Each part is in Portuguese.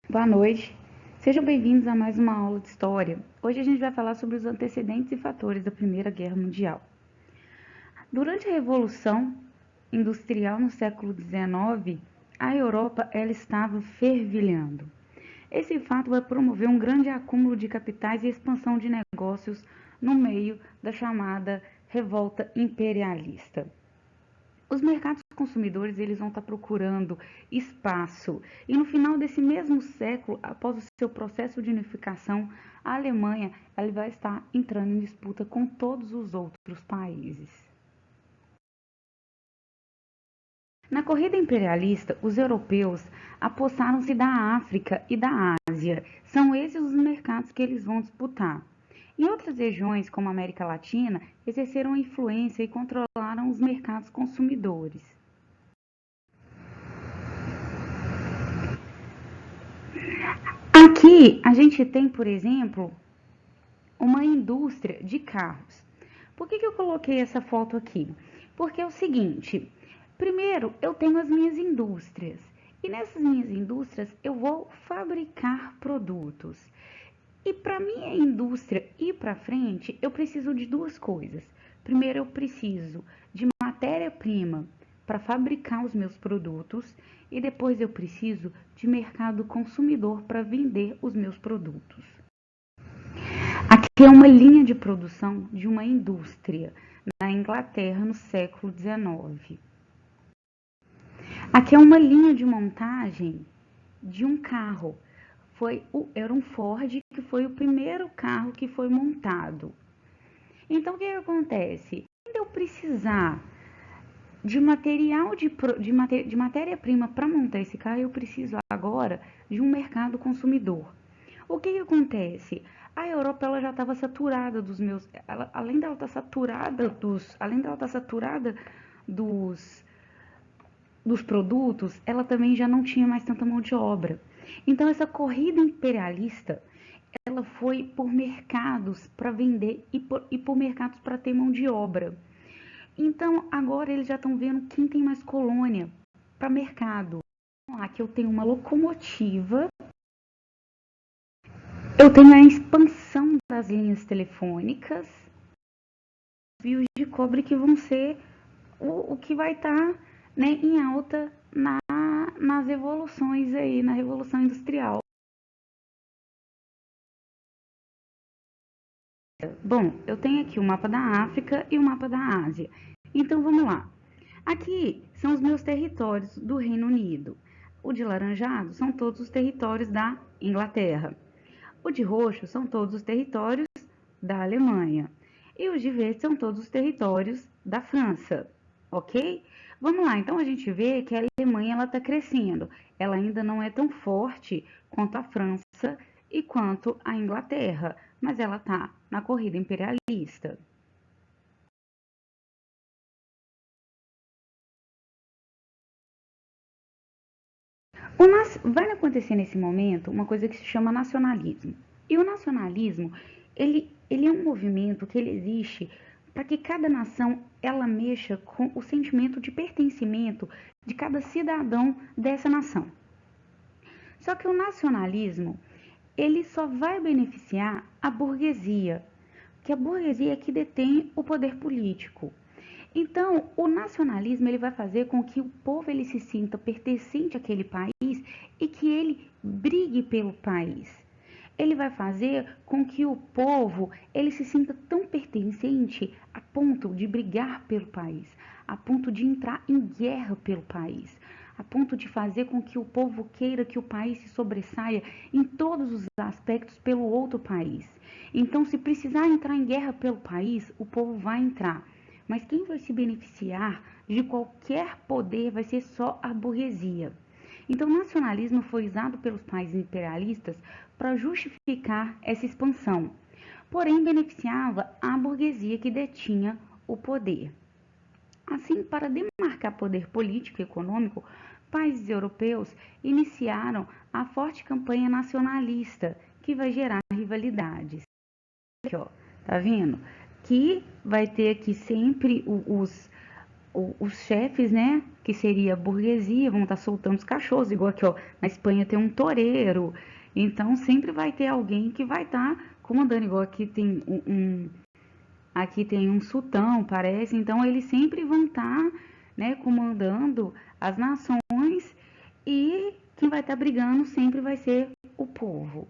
Boa noite, sejam bem-vindos a mais uma aula de História. Hoje a gente vai falar sobre os antecedentes e fatores da Primeira Guerra Mundial. Durante a Revolução Industrial no século XIX, a Europa ela estava fervilhando. Esse fato vai promover um grande acúmulo de capitais e expansão de negócios no meio da chamada revolta imperialista. Os mercados consumidores eles vão estar procurando espaço e no final desse mesmo século, após o seu processo de unificação, a Alemanha ela vai estar entrando em disputa com todos os outros países. Na corrida imperialista, os europeus apossaram-se da África e da Ásia. São esses os mercados que eles vão disputar. Em outras regiões, como a América Latina, exerceram a influência e controlaram os mercados consumidores. Aqui a gente tem, por exemplo, uma indústria de carros. Por que eu coloquei essa foto aqui? Porque é o seguinte, primeiro eu tenho as minhas indústrias e nessas minhas indústrias eu vou fabricar produtos. E para minha indústria ir para frente, eu preciso de duas coisas. Primeiro, eu preciso de matéria-prima para fabricar os meus produtos e depois eu preciso de mercado consumidor para vender os meus produtos. Aqui é uma linha de produção de uma indústria na Inglaterra no século XIX. Aqui é uma linha de montagem de um carro. Era um Ford que foi o primeiro carro que foi montado. Então, o que acontece? Quando eu precisar de material de matéria-prima para montar esse carro, eu preciso agora de um mercado consumidor. O que acontece? A Europa ela já estava saturada dos meus, além dela estar saturada dos produtos, ela também já não tinha mais tanta mão de obra. Então essa corrida imperialista, ela foi por mercados para vender e por mercados para ter mão de obra. Então agora eles já estão vendo quem tem mais colônia para mercado. Aqui eu tenho uma locomotiva, eu tenho a expansão das linhas telefônicas, fios de cobre que vão ser o que vai estar né, em alta nas evoluções aí, na Revolução Industrial. Bom, eu tenho aqui o mapa da África e o mapa da Ásia. Então vamos lá. Aqui são os meus territórios do Reino Unido. O de laranjado são todos os territórios da Inglaterra. O de roxo são todos os territórios da Alemanha. E os de verde são todos os territórios da França, ok? Vamos lá, então a gente vê que a Alemanha está crescendo. Ela ainda não é tão forte quanto a França e quanto a Inglaterra, mas ela está na corrida imperialista. Vai acontecer nesse momento uma coisa que se chama nacionalismo. E o nacionalismo, ele é um movimento que ele existe para que cada nação ela mexa com o sentimento de pertencimento de cada cidadão dessa nação. Só que o nacionalismo, ele só vai beneficiar a burguesia, que a burguesia é que detém o poder político. Então, o nacionalismo ele vai fazer com que o povo ele se sinta pertencente àquele país e que ele brigue pelo país. Ele vai fazer com que o povo ele se sinta tão pertencente a ponto de brigar pelo país, a ponto de entrar em guerra pelo país, a ponto de fazer com que o povo queira que o país se sobressaia em todos os aspectos pelo outro país. Então, se precisar entrar em guerra pelo país, o povo vai entrar. Mas quem vai se beneficiar de qualquer poder vai ser só a burguesia. Então, o nacionalismo foi usado pelos países imperialistas para justificar essa expansão, porém beneficiava a burguesia que detinha o poder. Assim, para demarcar poder político e econômico, países europeus iniciaram a forte campanha nacionalista, que vai gerar rivalidades. Aqui, ó, tá vendo? Que vai ter aqui sempre os chefes, né, que seria a burguesia, vão estar soltando os cachorros, igual aqui, ó, na Espanha tem um toureiro. Então sempre vai ter alguém que vai estar comandando, igual aqui tem aqui tem um sultão, parece. Então eles sempre vão estar, né, comandando as nações e quem vai estar brigando sempre vai ser o povo.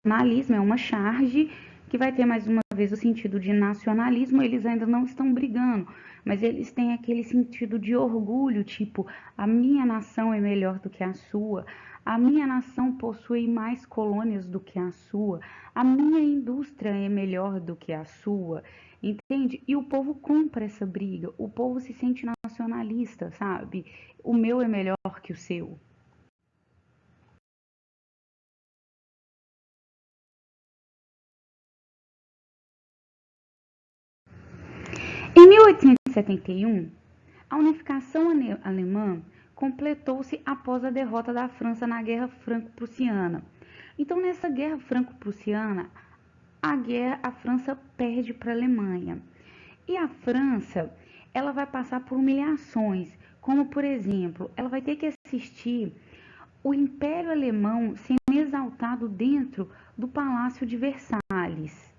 Nacionalismo é uma charge que vai ter mais uma vez o sentido de nacionalismo, eles ainda não estão brigando, mas eles têm aquele sentido de orgulho, tipo, a minha nação é melhor do que a sua, a minha nação possui mais colônias do que a sua, a minha indústria é melhor do que a sua, entende? E o povo compra essa briga, o povo se sente nacionalista, sabe? O meu é melhor que o seu. Em 1871, a unificação alemã completou-se após a derrota da França na Guerra Franco-Prussiana. Então, nessa Guerra Franco-Prussiana, a França perde para a Alemanha. E a França, ela vai passar por humilhações, como por exemplo, ela vai ter que assistir o Império Alemão sendo exaltado dentro do Palácio de Versalhes.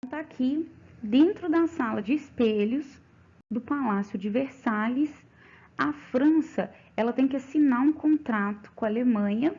Está aqui dentro da sala de espelhos do Palácio de Versalhes. A França, ela tem que assinar um contrato com a Alemanha,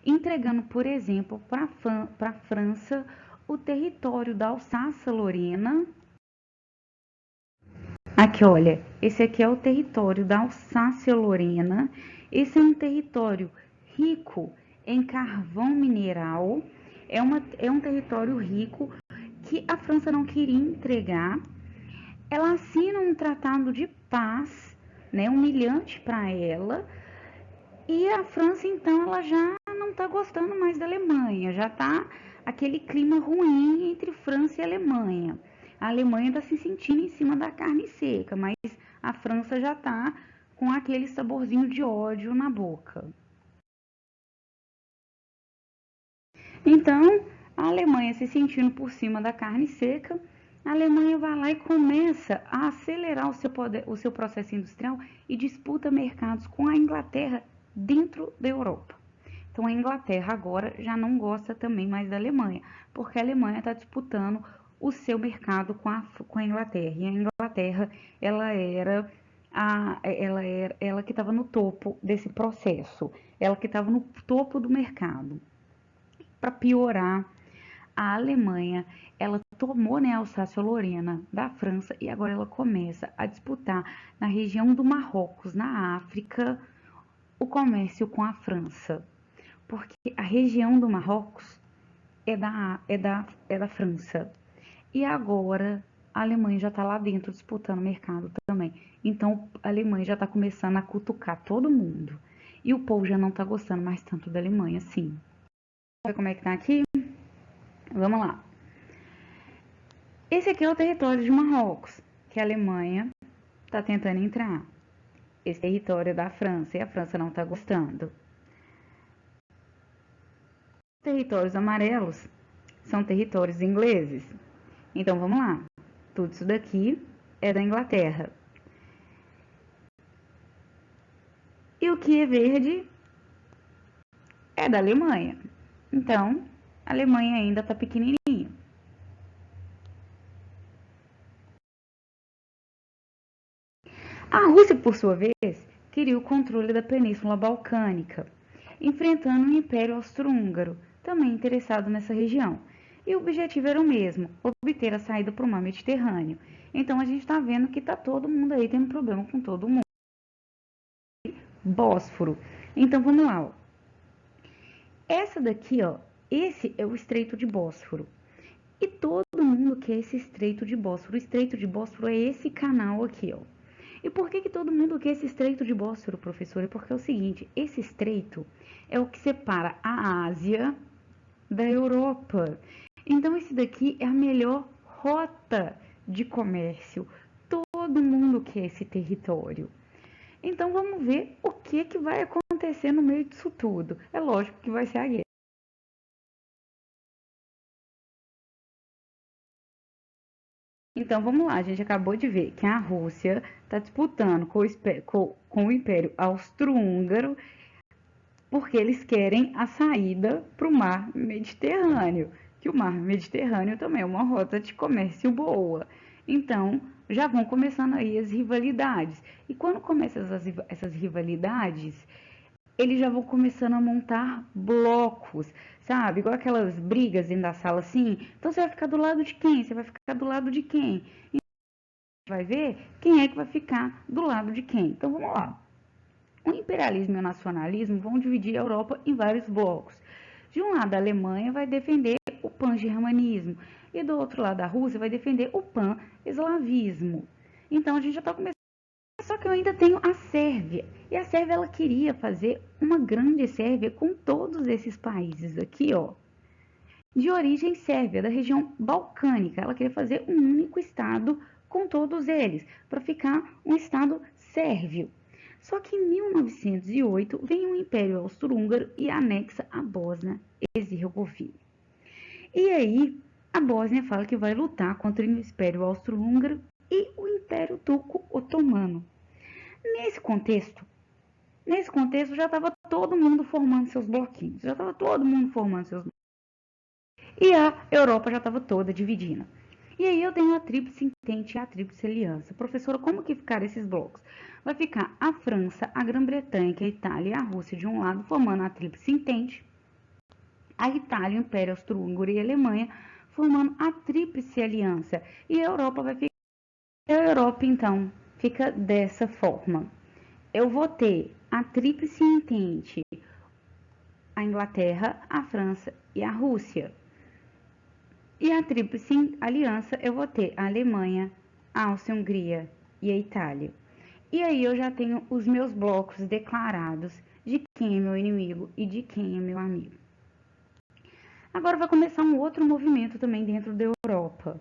entregando, por exemplo, para a França o território da Alsácia-Lorena. Aqui, olha, esse aqui é o território da Alsácia-Lorena. Esse é um território rico em carvão mineral. É um território rico que a França não queria entregar. Ela assina um tratado de paz, né, humilhante para ela, e a França então ela já não está gostando mais da Alemanha, já está aquele clima ruim entre França e Alemanha. A Alemanha está se sentindo em cima da carne seca, mas a França já está com aquele saborzinho de ódio na boca. Então, a Alemanha se sentindo por cima da carne seca, a Alemanha vai lá e começa a acelerar o seu processo industrial e disputa mercados com a Inglaterra dentro da Europa. Então a Inglaterra agora já não gosta também mais da Alemanha, porque a Alemanha está disputando o seu mercado com a Inglaterra. E a Inglaterra ela que estava no topo desse processo, ela que estava no topo do mercado. Para piorar, a Alemanha, ela tomou, né, a Alsácia-Lorena da França e agora ela começa a disputar na região do Marrocos, na África, o comércio com a França. Porque a região do Marrocos é da França. E agora a Alemanha já está lá dentro disputando o mercado também. Então a Alemanha já está começando a cutucar todo mundo. E o povo já não está gostando mais tanto da Alemanha, assim. Vamos ver como é que tá aqui? Vamos lá. Esse aqui é o território de Marrocos, que a Alemanha está tentando entrar. Esse território é da França e a França não está gostando. Territórios amarelos são territórios ingleses. Então vamos lá. Tudo isso daqui é da Inglaterra. E o que é verde é da Alemanha. Então, a Alemanha ainda está pequenininha. A Rússia, por sua vez, queria o controle da Península Balcânica, enfrentando o Império Austro-Húngaro, também interessado nessa região. E o objetivo era o mesmo, obter a saída para o mar Mediterrâneo. Então a gente está vendo que está todo mundo aí tendo problema com todo mundo. Bósforo. Então vamos lá. Ó. Essa daqui, ó, esse é o Estreito de Bósforo. E todo mundo quer esse Estreito de Bósforo. O Estreito de Bósforo é esse canal aqui, ó. E por que todo mundo quer esse Estreito de Bósforo, professor? É porque é o seguinte, esse estreito é o que separa a Ásia da Europa. Então esse daqui é a melhor rota de comércio. Todo mundo quer esse território. Então vamos ver o que vai acontecer no meio disso tudo. É lógico que vai ser a guerra. Então vamos lá, a gente acabou de ver que a Rússia está disputando com o Império Austro-Húngaro porque eles querem a saída para o Mar Mediterrâneo, que o Mar Mediterrâneo também é uma rota de comércio boa. Então, já vão começando aí as rivalidades. E quando começam essas rivalidades, eles já vão começando a montar blocos, sabe? Igual aquelas brigas dentro da sala assim. Então, você vai ficar do lado de quem? Você vai ficar do lado de quem? E vai ver quem é que vai ficar do lado de quem. Então, vamos lá. O imperialismo e o nacionalismo vão dividir a Europa em vários blocos. De um lado, a Alemanha vai defender o pan-germanismo e do outro lado, a Rússia vai defender o pan-eslavismo. Então, a gente já está começando. Só que eu ainda tenho a Sérvia. E a Sérvia, ela queria fazer uma grande Sérvia com todos esses países aqui, ó. De origem sérvia, da região balcânica. Ela queria fazer um único estado com todos eles, para ficar um estado sérvio. Só que em 1908 vem o Império Austro-Húngaro e anexa a Bósnia e Herzegovina. E aí a Bósnia fala que vai lutar contra o Império Austro-Húngaro e o Império Turco-Otomano. Nesse contexto já estava todo mundo formando seus bloquinhos, e a Europa já estava toda dividida. E aí eu tenho a Tríplice Entente e a Tríplice Aliança. Professora, como que ficaram esses blocos? Vai ficar a França, a Grã-Bretanha, a Itália e a Rússia de um lado, formando a Tríplice Entente. A Itália, o Império Austro-Húngaro e a Alemanha, formando a Tríplice Aliança. E a Europa vai ficar... A Europa, então, fica dessa forma. Eu vou ter a Tríplice Entente, a Inglaterra, a França e a Rússia. E a Tríplice Aliança, eu vou ter a Alemanha, a Áustria-Hungria e a Itália. E aí eu já tenho os meus blocos declarados de quem é meu inimigo e de quem é meu amigo. Agora vai começar um outro movimento também dentro da Europa.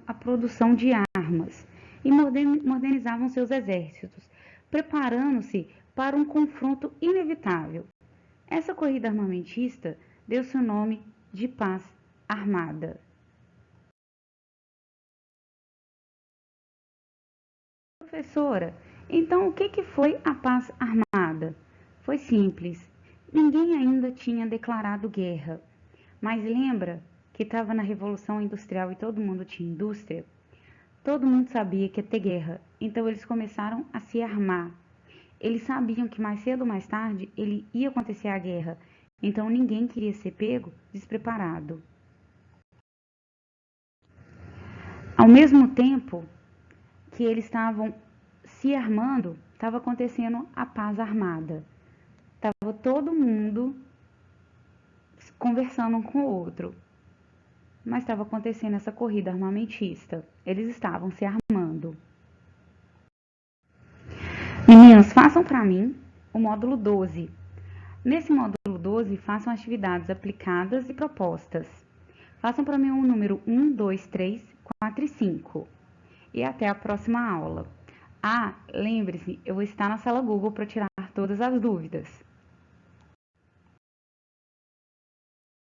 A produção de armas e modernizavam seus exércitos, preparando-se para um confronto inevitável. Essa corrida armamentista deu seu nome de paz armada. Professora, então o que foi a paz armada? Foi simples. Ninguém ainda tinha declarado guerra. Mas lembra que estava na Revolução Industrial e todo mundo tinha indústria? Todo mundo sabia que ia ter guerra, então eles começaram a se armar. Eles sabiam que mais cedo ou mais tarde ia acontecer a guerra, então ninguém queria ser pego despreparado. Ao mesmo tempo que eles estavam se armando, estava acontecendo a paz armada. Estava todo mundo conversando um com o outro, mas estava acontecendo essa corrida armamentista. Eles estavam se armando. Meninos, façam para mim o módulo 12. Nesse módulo 12, façam atividades aplicadas e propostas. Façam para mim o número 1, 2, 3, 4 e 5. E até a próxima aula. Ah, lembre-se, eu vou estar na sala Google para tirar todas as dúvidas.